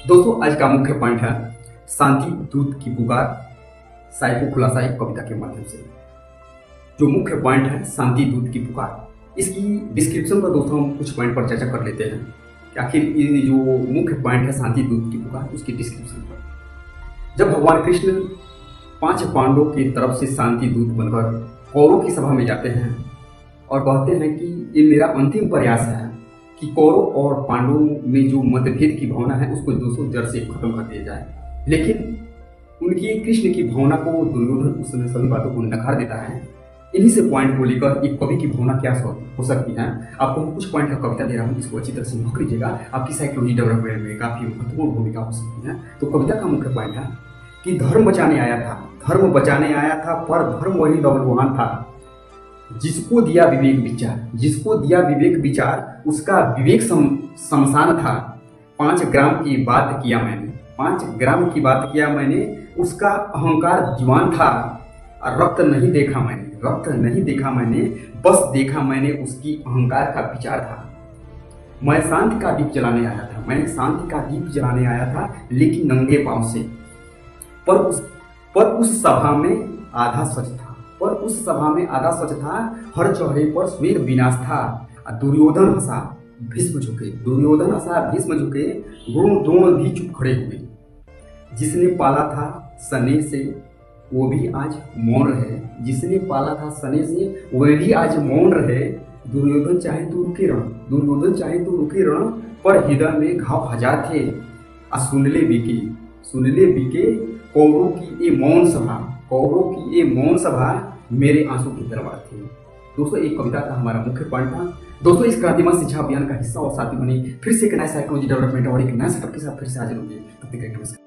दोस्तों आज का मुख्य पॉइंट है शांति दूत की पुकार साइको खुलासा एक कविता के माध्यम से। जो मुख्य पॉइंट है शांति दूत की पुकार, इसकी डिस्क्रिप्शन पर दोस्तों हम कुछ पॉइंट पर चर्चा कर लेते हैं कि आखिर ये जो मुख्य पॉइंट है शांति दूत की पुकार उसकी डिस्क्रिप्शन पर। जब भगवान कृष्ण 5 पांडवों की तरफ से शांति दूत बनकर कौरवों की सभा में जाते हैं और कहते हैं कि ये मेरा अंतिम प्रयास है कि कौरव और पांडवों में जो मतभेद की भावना है उसको दोस्तों जड़ से खत्म कर दिया जाए, लेकिन उनकी कृष्ण की भावना को दुर्योधन उस समय सभी बातों को नकार देता है। इन्हीं से पॉइंट को लेकर एक कवि की भावना क्या हो सकती है, आपको हम कुछ पॉइंट का कविता दे रहा हूँ, इसको अच्छी तरह से नोट कीजिएगा, आपकी साइकोलॉजी डेवलपमेंट में काफी महत्वपूर्ण भूमिका हो सकती है। तो कविता का मुख्य पॉइंट है कि धर्म बचाने आया था पर धर्म वही नौजवान था, जिसको दिया विवेक विचार उसका विवेक शमशान था। 5 ग्राम की बात किया मैंने उसका अहंकार दीवान था। रक्त नहीं देखा मैंने बस देखा मैंने उसकी अहंकार का विचार था। मैं शांति का दीप जलाने आया था लेकिन नंगे पांव से। पर उस सभा में आधा सच था हर चौराहे पर स्वेग विनाश था। दुर्योधन हंसा भीष्म झुके गुण द्रोण भी चुप खड़े हुए। जिसने पाला था सने से वो भी आज मौन रहे। दुर्योधन चाहे तो रुके रण पर हृदय में घाव हजार थे। सुन ले बीके कौरवों की ये मौन सभा मेरे आंसू की दरबार थी। दोस्तों एक कविता का हमारा मुख्य पॉइंट था। दोस्तों इस क्रांतिमान शिक्षा अभियान का हिस्सा और साथी बनी फिर से एक नया साइकोलॉजी डेवलपमेंट और एक नया सेटअप के साथ फिर से हाजिर होंगे। तब तक के लिए नमस्कार।